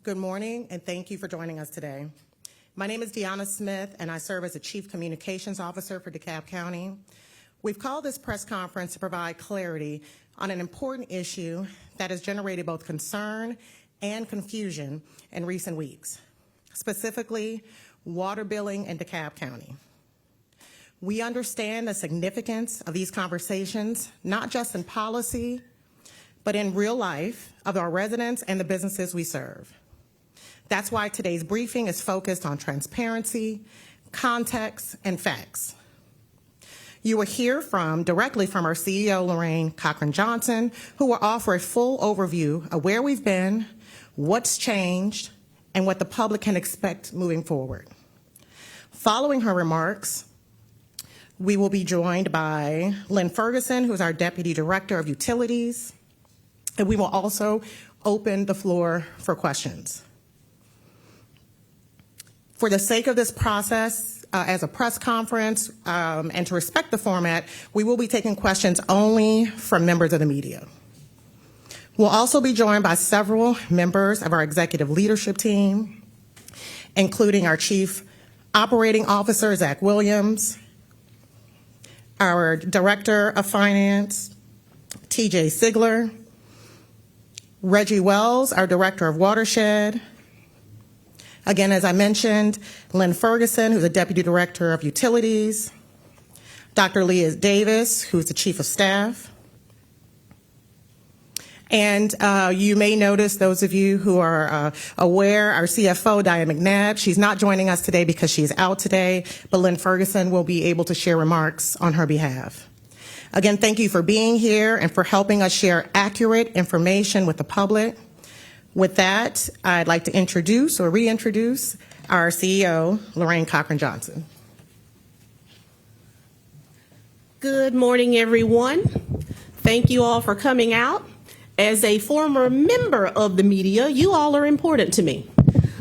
Good morning, and thank you for joining us today. My name is Deanna Smith, and I serve as the Chief Communications Officer for DeKalb County. We've called this press conference to provide clarity on an important issue that has generated both concern and confusion in recent weeks, specifically water billing in DeKalb County. We understand the significance of these conversations, not just in policy, but in real life of our residents and the businesses we serve. That's why today's briefing is focused on transparency, context, and facts. You will hear directly from our CEO, Lorraine Cochran-Johnson, who will offer a full overview of where we've been, what's changed, and what the public can expect moving forward. Following her remarks, we will be joined by Lynn Ferguson, who is our Deputy Director of Utilities, and we will also open the floor for questions. For the sake of this process, as a press conference, and to respect the format, we will be taking questions only from members of the media. We'll also be joined by several members of our executive leadership team, including our Chief Operating Officer, Zach Williams, our Director of Finance, TJ Sigler, Reggie Wells, our Director of Watershed. Again, as I mentioned, Lynn Ferguson, who's the Deputy Director of Utilities, Dr. Leah Davis, who's the Chief of Staff. And you may notice, those of you who are aware, our CFO, Diane McNabb, she's not joining us today because she's out today, but Lynn Ferguson will be able to share remarks on her behalf. Again, thank you for being here and for helping us share accurate information with the public. With that, I'd like to introduce or reintroduce our CEO, Lorraine Cochran-Johnson. Good morning, everyone. Thank you all for coming out. As a former member of the media, you all are important to me.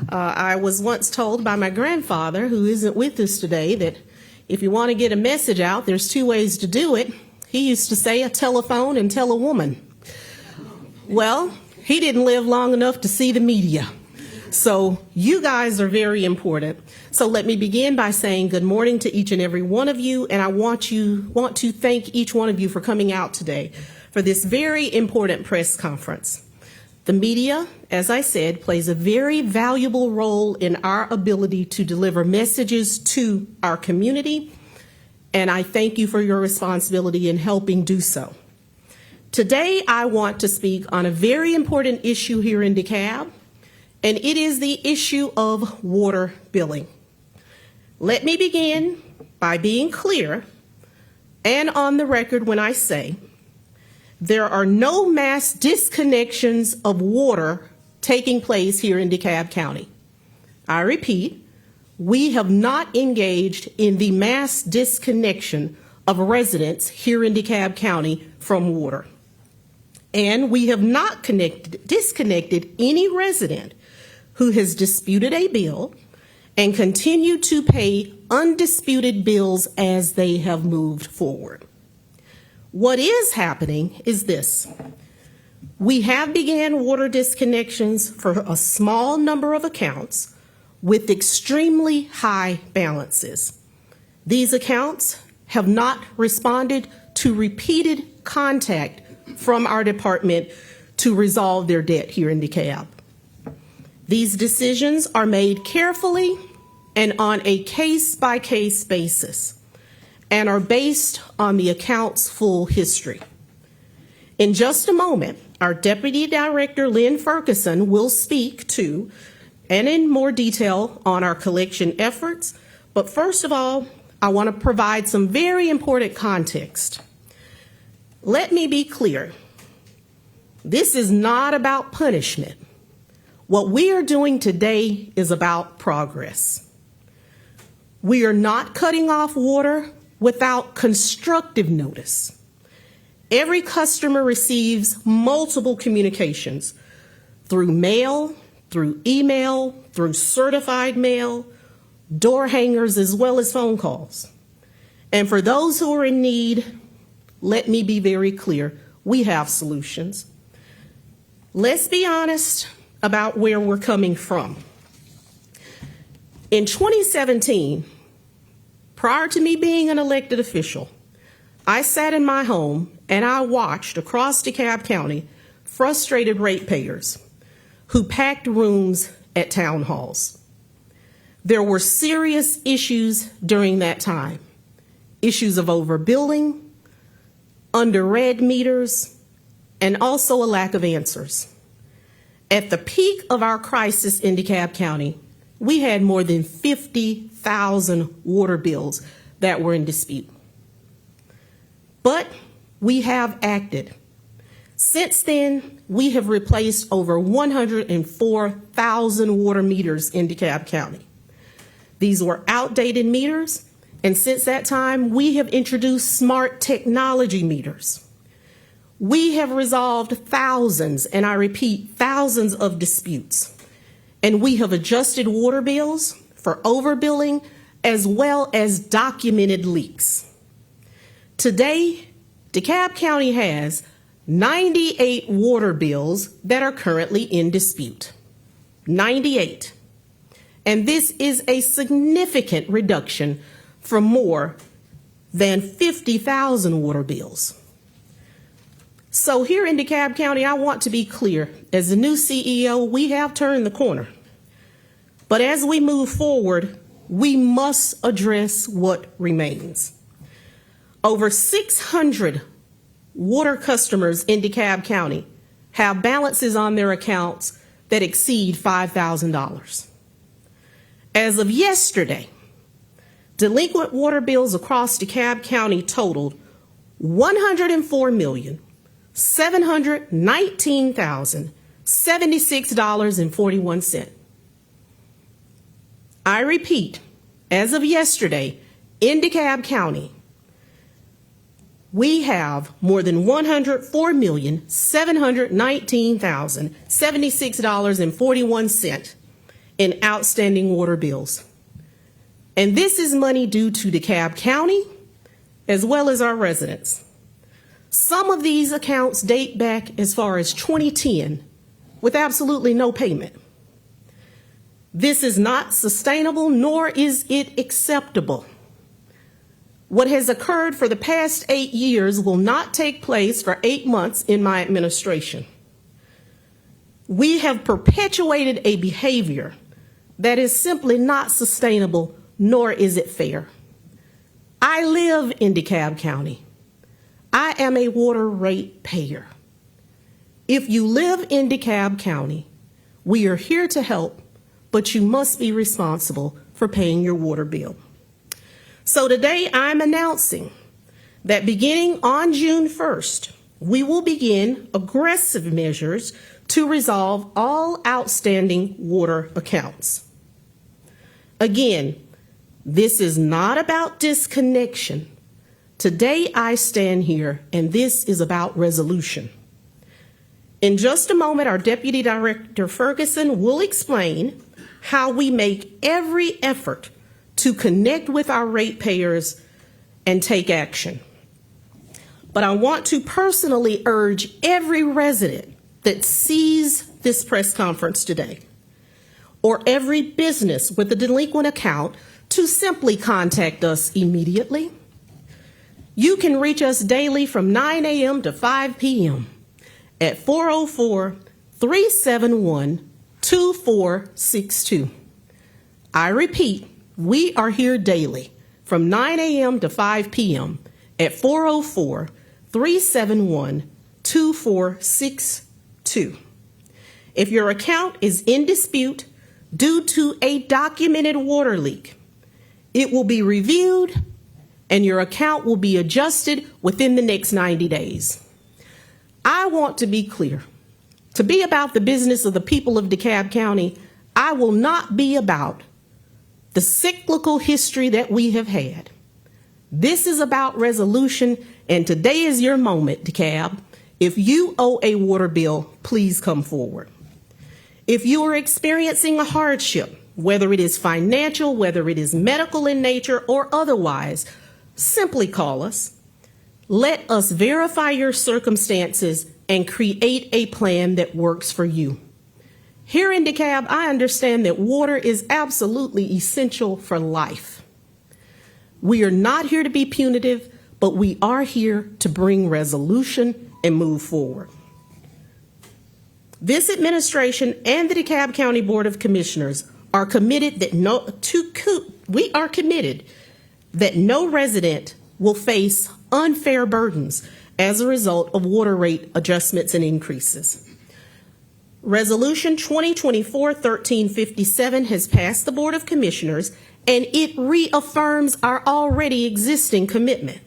I was once told by my grandfather, who isn't with us today, that if you want to get a message out, there's two ways to do it. He used to say a telephone and tell a woman. Well, he didn't live long enough to see the media. So you guys are very important. So let me begin by saying good morning to each and every one of you, and I want to thank each one of you for coming out today for this very important press conference. The media, as I said, plays a very valuable role in our ability to deliver messages to our community, and I thank you for your responsibility in helping do so. Today, I want to speak on a very important issue here in DeKalb, and it is the issue of water billing. Let me begin by being clear and on the record when I say there are no mass disconnections of water taking place here in DeKalb County. I repeat, we have not engaged in the mass disconnection of residents here in DeKalb County from water. And we have not disconnected any resident who has disputed a bill and continued to pay undisputed bills as they have moved forward. What is happening is this. We have began water disconnections for a small number of accounts with extremely high balances. These accounts have not responded to repeated contact from our department to resolve their debt here in DeKalb. These decisions are made carefully and on a case-by-case basis and are based on the account's full history. In just a moment, our Deputy Director, Lynn Ferguson, will speak to and in more detail on our collection efforts. But first of all, I want to provide some very important context. Let me be clear. This is not about punishment. What we are doing today is about progress. We are not cutting off water without constructive notice. Every customer receives multiple communications through mail, through email, through certified mail, door hangers, as well as phone calls. And for those who are in need, let me be very clear, we have solutions. Let's be honest, about where we're coming from. In 2017, prior to me being an elected official, I sat in my home and I watched across DeKalb County frustrated ratepayers who packed rooms at town halls. There were serious issues during that time. Issues of overbilling, under-read meters, and also a lack of answers. At the peak of our crisis in DeKalb County, we had more than 50,000 water bills that were in dispute. But we have acted. Since then, we have replaced over 104,000 water meters in DeKalb County. These were outdated meters, and since that time, we have introduced smart technology meters. We have resolved thousands, and I repeat, thousands of disputes. And we have adjusted water bills for overbilling as well as documented leaks. Today, DeKalb County has 98 water bills that are currently in dispute. 98. And this is a significant reduction from more than 50,000 water bills. So here in DeKalb County, I want to be clear. As the new CEO, we have turned the corner. But as we move forward, we must address what remains. Over 600 water customers in DeKalb County have balances on their accounts that exceed $5,000. As of yesterday, delinquent water bills across DeKalb County totaled $104,719,076.41. I repeat, as of yesterday, in DeKalb County, we have more than $104,719,076.41 in outstanding water bills. And this is money due to DeKalb County as well as our residents. Some of these accounts date back as far as 2010 with absolutely no payment. This is not sustainable, nor is it acceptable. What has occurred for the past 8 years will not take place for 8 months in my administration. We have perpetuated a behavior that is simply not sustainable, nor is it fair. I live in DeKalb County. I am a water rate payer. If you live in DeKalb County, we are here to help, but you must be responsible for paying your water bill. So today I'm announcing that beginning on June 1st, we will begin aggressive measures to resolve all outstanding water accounts. Again, this is not about disconnection. Today I stand here and this is about resolution. In just a moment, our Deputy Director Ferguson will explain how we make every effort to connect with our ratepayers and take action. But I want to personally urge every resident that sees this press conference today, or every business with a delinquent account, to simply contact us immediately. You can reach us daily from 9 a.m. to 5 p.m. at 404-371-2462. I repeat, we are here daily from 9 a.m. to 5 p.m. at 404-371-2462. If your account is in dispute due to a documented water leak, it will be reviewed and your account will be adjusted within the next 90 days. I want to be clear. To be about the business of the people of DeKalb County, I will not be about the cyclical history that we have had. This is about resolution, and today is your moment, DeKalb. If you owe a water bill, please come forward. If you are experiencing a hardship, whether it is financial, whether it is medical in nature, or otherwise, simply call us. Let us verify your circumstances and create a plan that works for you. Here in DeKalb, I understand that water is absolutely essential for life. We are not here to be punitive, but we are here to bring resolution and move forward. This administration and the DeKalb County Board of Commissioners are committed that no resident will face unfair burdens as a result of water rate adjustments and increases. Resolution 2024-1357 has passed the Board of Commissioners, and it reaffirms our already existing commitment.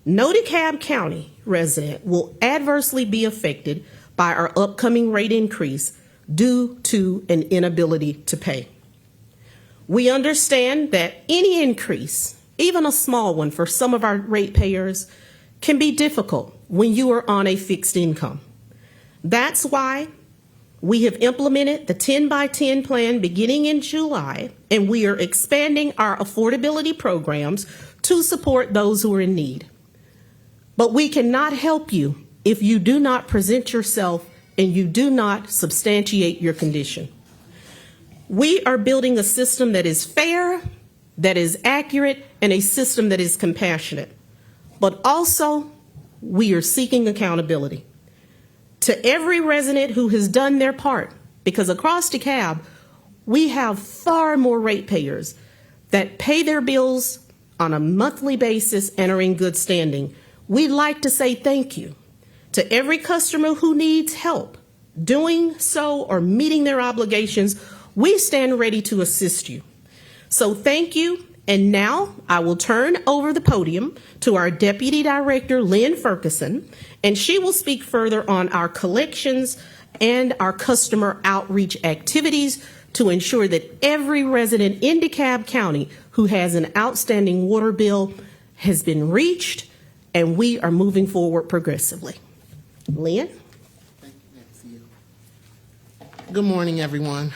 No DeKalb County resident will adversely be affected by our upcoming rate increase due to an inability to pay. We understand that any increase, even a small one for some of our ratepayers, can be difficult when you are on a fixed income. That's why we have implemented the 10x10 plan beginning in July, and we are expanding our affordability programs to support those who are in need. But we cannot help you if you do not present yourself and you do not substantiate your condition. We are building a system that is fair, that is accurate, and a system that is compassionate. But also, we are seeking accountability. To every resident who has done their part, because across DeKalb, we have far more ratepayers that pay their bills on a monthly basis and are in good standing. We'd like to say thank you to every customer who needs help doing so or meeting their obligations. We stand ready to assist you. So thank you. And now I will turn over the podium to our Deputy Director, Lynn Ferguson, and she will speak further on our collections and our customer outreach activities to ensure that every resident in DeKalb County who has an outstanding water bill has been reached, and we are moving forward progressively. Lynn? Good morning, everyone.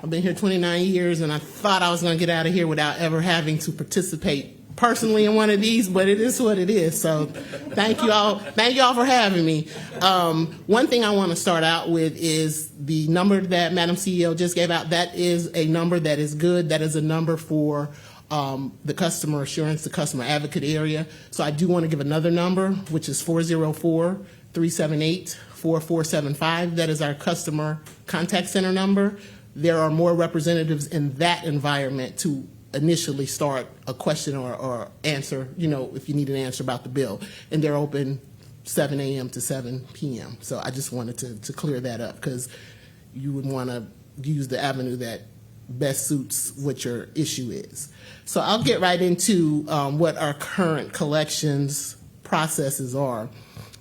I've been here 29 years, and I thought I was going to get out of here without ever having to participate personally in one of these, but it is what it is. So thank you all. Thank you all for having me. One thing I want to start out with is the number that Madam CEO just gave out. That is a number that is good. That is a number for the customer assurance, the customer advocate area. So I do want to give another number, which is 404-378-4475. That is our customer contact center number. There are more representatives in that environment to initially start a question or answer, if you need an answer about the bill. And they're open 7 a.m. to 7 p.m. So I just wanted to clear that up, because you would want to use the avenue that best suits what your issue is. So I'll get right into what our current collections processes are.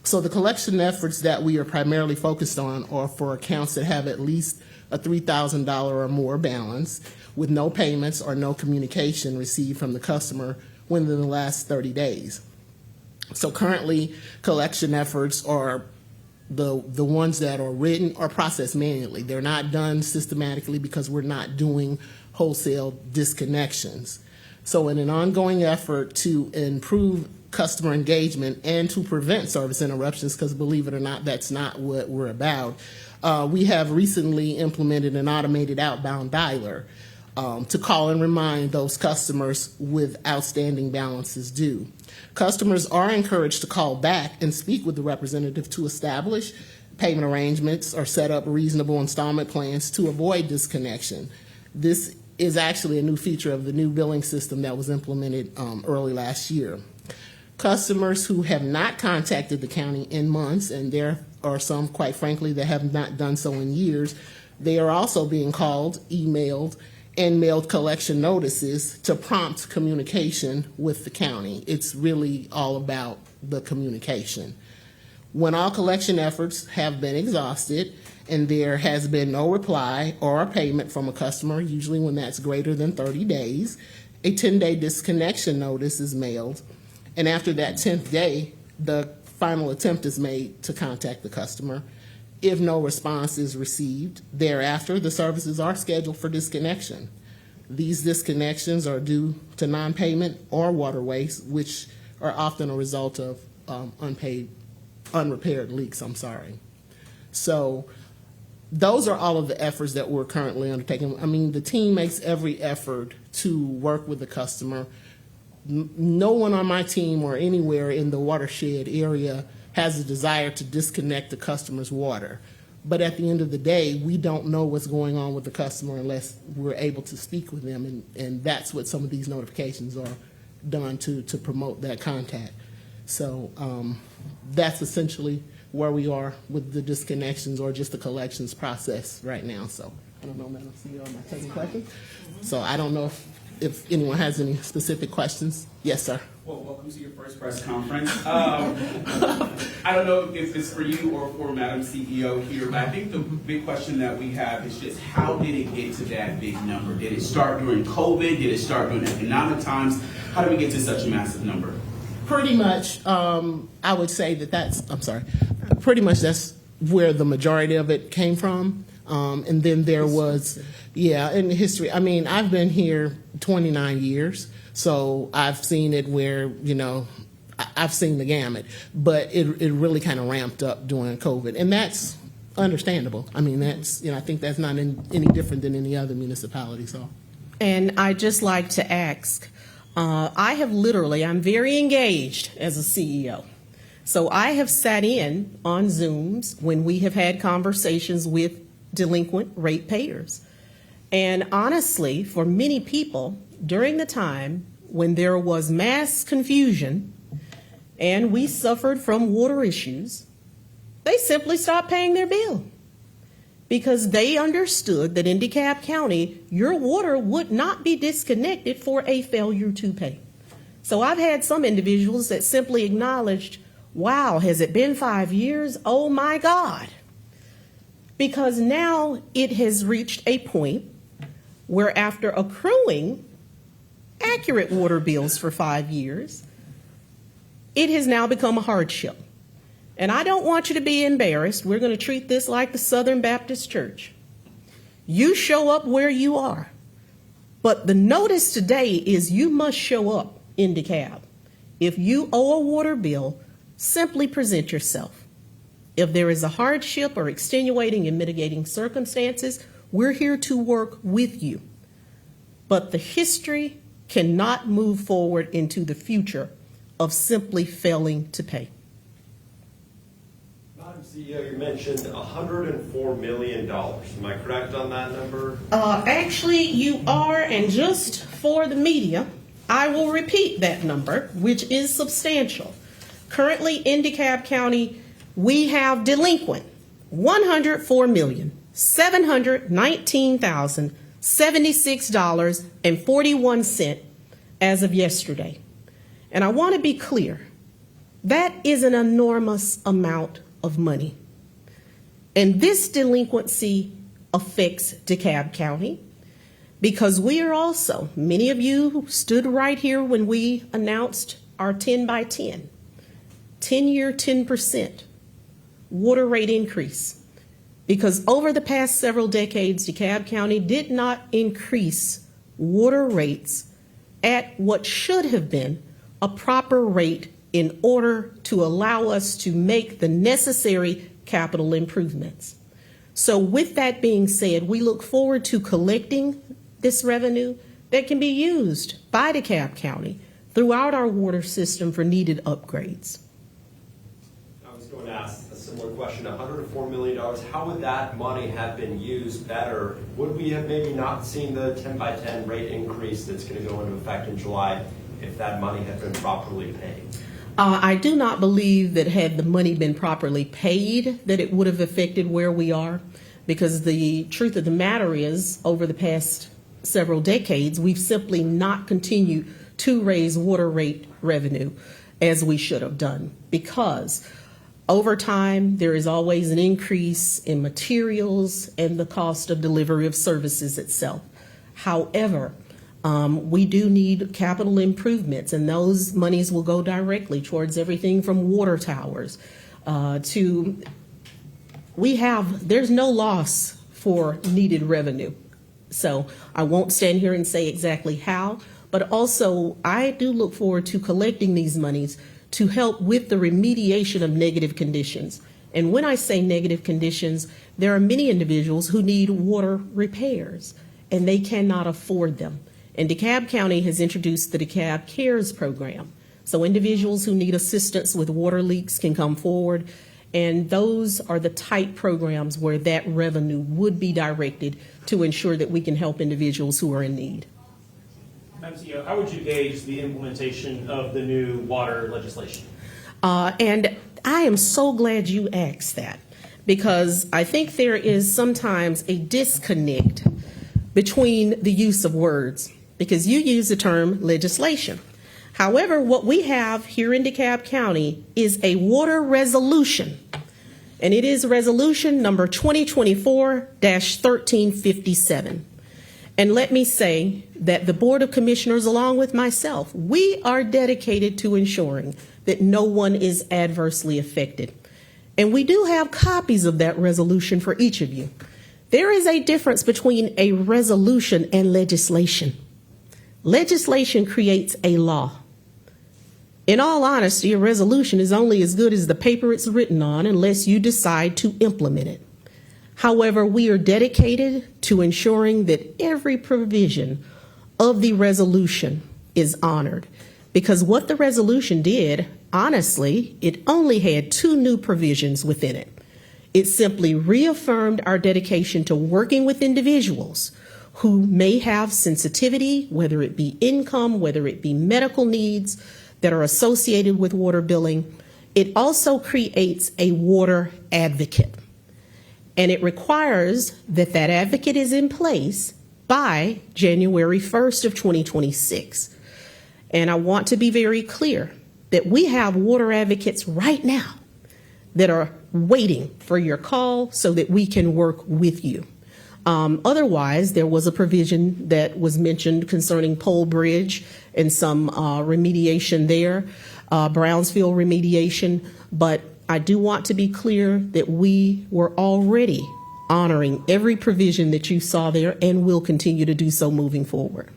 So the collection efforts that we are primarily focused on are for accounts that have at least a $3,000 or more balance with no payments or no communication received from the customer within the last 30 days. So currently, collection efforts are the ones that are written or processed manually. They're not done systematically because we're not doing wholesale disconnections. So in an ongoing effort to improve customer engagement and to prevent service interruptions, because believe it or not, that's not what we're about, we have recently implemented an automated outbound dialer to call and remind those customers with outstanding balances due. Customers are encouraged to call back and speak with the representative to establish payment arrangements or set up reasonable installment plans to avoid disconnection. This is actually a new feature of the new billing system that was implemented early last year. Customers who have not contacted the county in months, and there are some, quite frankly, that have not done so in years, they are also being called, emailed, and mailed collection notices to prompt communication with the county. It's really all about the communication. When all collection efforts have been exhausted and there has been no reply or a payment from a customer, usually when that's greater than 30 days, a 10-day disconnection notice is mailed. And after that 10th day, the final attempt is made to contact the customer. If no response is received, thereafter, the services are scheduled for disconnection. These disconnections are due to non-payment or water waste, which are often a result of unrepaired leaks, So those are all of the efforts that we're currently undertaking. I mean, the team makes every effort to work with the customer. No one on my team or anywhere in the watershed area has a desire to disconnect the customer's water. But at the end of the day, we don't know what's going on with the customer unless we're able to speak with them, and that's what some of these notifications are done to promote that contact. So that's essentially where we are with the disconnections or just the collections process right now. So I don't know, Madam CEO, am I taking questions? So I don't know if anyone has any specific questions. Yes, sir. Well, welcome to your first press conference. I don't know if it's for you or for Madam CEO here, but I think the big question that we have is just how did it get to that big number? Did it start during COVID? Did it start during economic times? How did we get to such a massive number? Pretty much, I would say pretty much that's where the majority of it came from. And then there was, in history. I mean, I've been here 29 years, so I've seen it where, I've seen the gamut. But it really kind of ramped up during COVID. And that's understandable. I mean, that's, I think that's not any different than any other municipality. So. And I'd just like to ask, I'm very engaged as a CEO. So I have sat in on Zooms when we have had conversations with delinquent ratepayers. And honestly, for many people, during the time when there was mass confusion and we suffered from water issues, they simply stopped paying their bill because they understood that in DeKalb County, your water would not be disconnected for a failure to pay. So I've had some individuals that simply acknowledged, wow, has it been 5 years? Oh my God. Because now it has reached a point where after accruing accurate water bills for 5 years, it has now become a hardship. And I don't want you to be embarrassed. We're going to treat this like the Southern Baptist Church. You show up where you are. But the notice today is you must show up in DeKalb. If you owe a water bill, simply present yourself. If there is a hardship or extenuating and mitigating circumstances, we're here to work with you. But the history cannot move forward into the future of simply failing to pay. Madam CEO, you mentioned $104 million. Am I correct on that number? Actually, you are, and just for the media, I will repeat that number, which is substantial. Currently in DeKalb County, we have delinquent $104,719,076.41 as of yesterday. And I want to be clear, that is an enormous amount of money. And this delinquency affects DeKalb County because we are also, many of you stood right here when we announced our 10 by 10, 10-year 10% water rate increase. Because over the past several decades, DeKalb County did not increase water rates at what should have been a proper rate in order to allow us to make the necessary capital improvements. So with that being said, we look forward to collecting this revenue that can be used by DeKalb County throughout our water system for needed upgrades. I was going to ask a similar question. $104 million, how would that money have been used better? Would we have maybe not seen the 10 by 10 rate increase that's going to go into effect in July if that money had been properly paid? I do not believe that had the money been properly paid, that it would have affected where we are, because the truth of the matter is, over the past several decades, we've simply not continued to raise water rate revenue as we should have done, because over time, there is always an increase in materials and the cost of delivery of services itself. However, we do need capital improvements, and those monies will go directly towards everything from water towers there's no loss for needed revenue. So I won't stand here and say exactly how, but also I do look forward to collecting these monies to help with the remediation of negative conditions. And when I say negative conditions, there are many individuals who need water repairs, and they cannot afford them. And DeKalb County has introduced the DeKalb Cares program. So individuals who need assistance with water leaks can come forward, and those are the type programs where that revenue would be directed to ensure that we can help individuals who are in need. Madam CEO, how would you gauge the implementation of the new water legislation? And I am so glad you asked that, because I think there is sometimes a disconnect between the use of words, because you use the term legislation. However, what we have here in DeKalb County is a water resolution, and it is resolution number 2024-1357. And let me say that the Board of Commissioners, along with myself, we are dedicated to ensuring that no one is adversely affected. And we do have copies of that resolution for each of you. There is a difference between a resolution and legislation. Legislation creates a law. In all honesty, a resolution is only as good as the paper it's written on unless you decide to implement it. However, we are dedicated to ensuring that every provision of the resolution is honored, because what the resolution did, honestly, it only had 2 new provisions within it. It simply reaffirmed our dedication to working with individuals who may have sensitivity, whether it be income, whether it be medical needs that are associated with water billing. It also creates a water advocate. And it requires that that advocate is in place by January 1st of 2026. And I want to be very clear that we have water advocates right now that are waiting for your call so that we can work with you. Otherwise, there was a provision that was mentioned concerning Pole Bridge and some remediation there, Brownsville remediation, but I do want to be clear that we were already honoring every provision that you saw there and will continue to do so moving forward.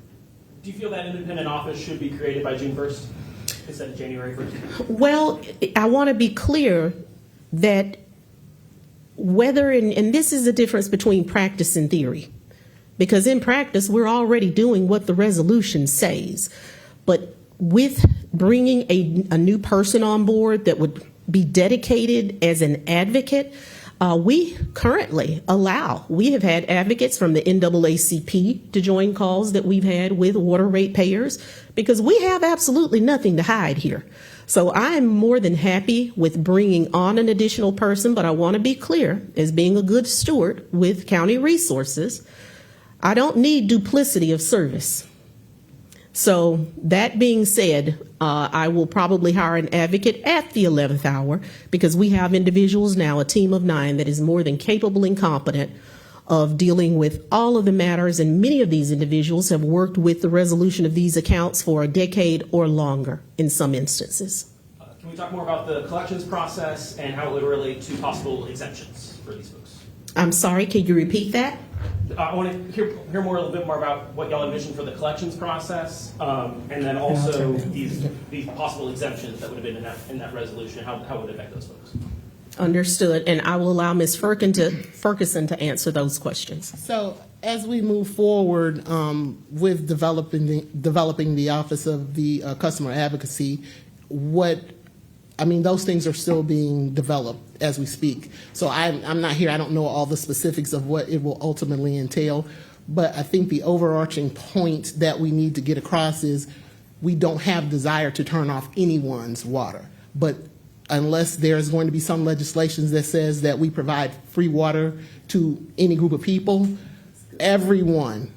Do you feel that independent office should be created by June 1st instead of January 1st? Well, I want to be clear that whether, and this is the difference between practice and theory, because in practice, we're already doing what the resolution says. But with bringing a new person on board that would be dedicated as an advocate, we currently we have had advocates from the NAACP to join calls that we've had with water ratepayers, because we have absolutely nothing to hide here. So I'm more than happy with bringing on an additional person, but I want to be clear, as being a good steward with county resources, I don't need duplicity of service. So that being said, I will probably hire an advocate at the 11th hour, because we have individuals now, a team of 9, that is more than capable and competent of dealing with all of the matters, and many of these individuals have worked with the resolution of these accounts for a decade or longer in some instances. Can we talk more about the collections process and how it would relate to possible exemptions for these folks? I'm sorry, can you repeat that? I want to hear a little bit more about what y'all envision for the collections process, and then also these possible exemptions that would have been in that resolution. How would it affect those folks? Understood, and I will allow Ms. Ferguson to answer those questions. So as we move forward with developing the Office of the Customer Advocacy, those things are still being developed as we speak. So I'm not here, I don't know all the specifics of what it will ultimately entail, but I think the overarching point that we need to get across is we don't have desire to turn off anyone's water. But unless there's going to be some legislation that says that we provide free water to any group of people, everyone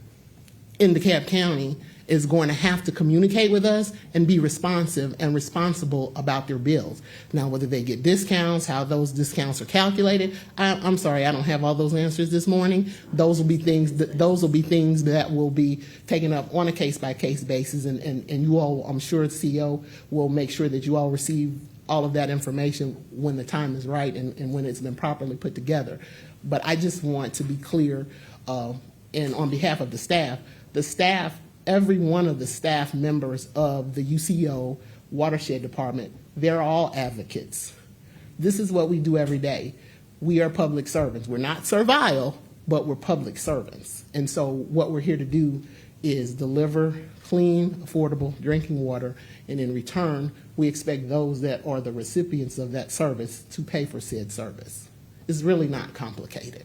in DeKalb County is going to have to communicate with us and be responsive and responsible about their bills. Now, whether they get discounts, how those discounts are calculated, I'm sorry, I don't have all those answers this morning. Those will be things that will be taken up on a case-by-case basis, and you all, I'm sure the CEO will make sure that you all receive all of that information when the time is right and when it's been properly put together. But I just want to be clear, and on behalf of the staff, every one of the staff members of the UCO Watershed Department, they're all advocates. This is what we do every day. We are public servants. We're not servile, but we're public servants. And so what we're here to do is deliver clean, affordable drinking water, and in return, we expect those that are the recipients of that service to pay for said service. It's really not complicated.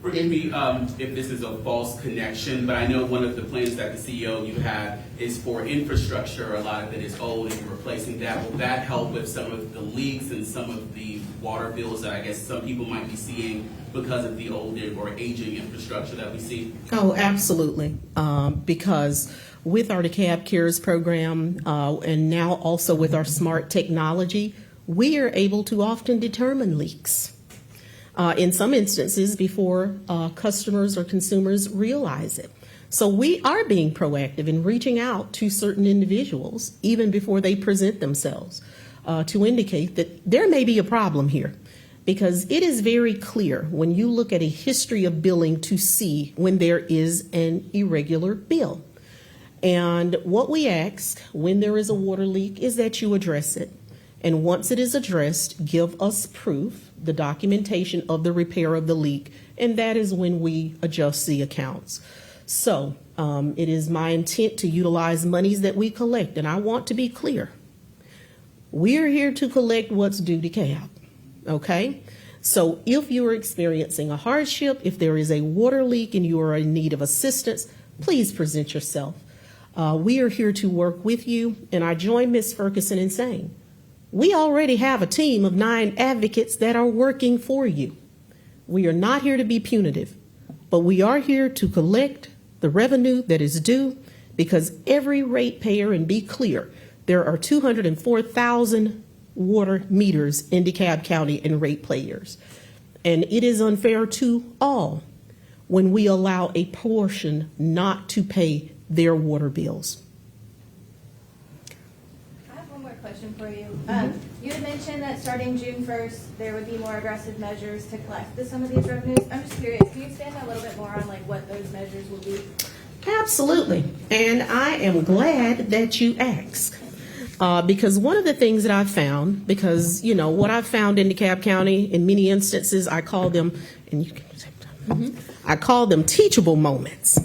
Forgive me if this is a false connection, but I know one of the plans that the CEO you have is for infrastructure. A lot of it is old, and you're replacing that. Will that help with some of the leaks and some of the water bills that I guess some people might be seeing because of the old or aging infrastructure that we see? Oh, absolutely. Because with our DeKalb Cares program and now also with our smart technology, we are able to often determine leaks. In some instances before customers or consumers realize it. So we are being proactive in reaching out to certain individuals even before they present themselves to indicate that there may be a problem here. Because it is very clear when you look at a history of billing to see when there is an irregular bill. And what we ask when there is a water leak is that you address it. And once it is addressed, give us proof, the documentation of the repair of the leak, and that is when we adjust the accounts. So it is my intent to utilize monies that we collect, and I want to be clear. We are here to collect what's due to DeKalb, okay? So if you are experiencing a hardship, if there is a water leak and you are in need of assistance, please present yourself. We are here to work with you, and I join Ms. Ferguson in saying, we already have a team of 9 advocates that are working for you. We are not here to be punitive, but we are here to collect the revenue that is due because every ratepayer, and be clear, there are 204,000 water meters in DeKalb County and ratepayers. And it is unfair to all when we allow a portion not to pay their water bills. Question for you. You had mentioned that starting June 1st, there would be more aggressive measures to collect some of these revenues. I'm just curious, can you expand a little bit more on what those measures will be? Absolutely. And I am glad that you asked. Because one of the things that I've found, because, what I've found in DeKalb County, in many instances, I call them, and you can, I call them teachable moments.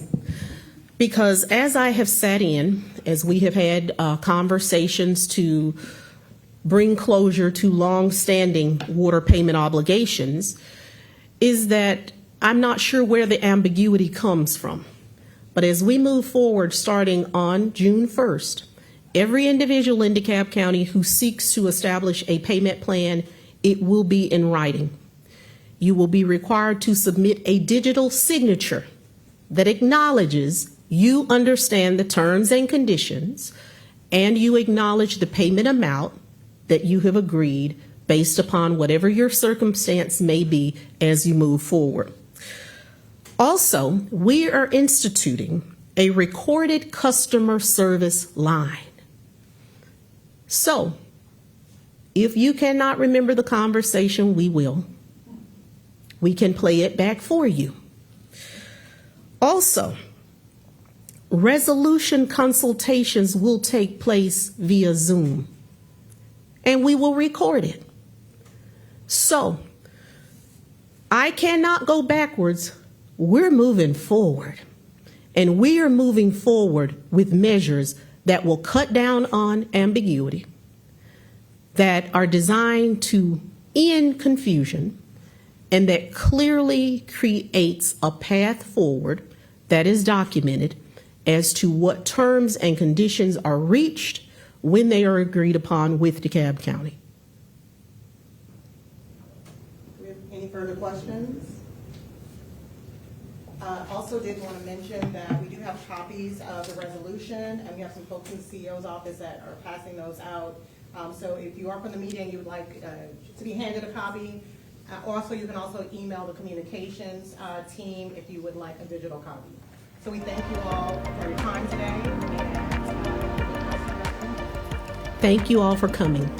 Because as I have sat in, as we have had conversations to bring closure to long-standing water payment obligations, is that I'm not sure where the ambiguity comes from. But as we move forward, starting on June 1st, every individual in DeKalb County who seeks to establish a payment plan, it will be in writing. You will be required to submit a digital signature that acknowledges you understand the terms and conditions, and you acknowledge the payment amount that you have agreed based upon whatever your circumstance may be as you move forward. Also, we are instituting a recorded customer service line. So, if you cannot remember the conversation, we will. We can play it back for you. Also, resolution consultations will take place via Zoom, and we will record it. So, I cannot go backwards. We're moving forward, and we are moving forward with measures that will cut down on ambiguity, that are designed to end confusion, and that clearly creates a path forward that is documented as to what terms and conditions are reached when they are agreed upon with DeKalb County. Do we have any further questions? Also did want to mention that we do have copies of the resolution, and we have some folks in the CEO's office that are passing those out. So if you are from the media and you would like to be handed a copy, also you can also email the communications team if you would like a digital copy. So we thank you all for your time today. Thank you all for coming.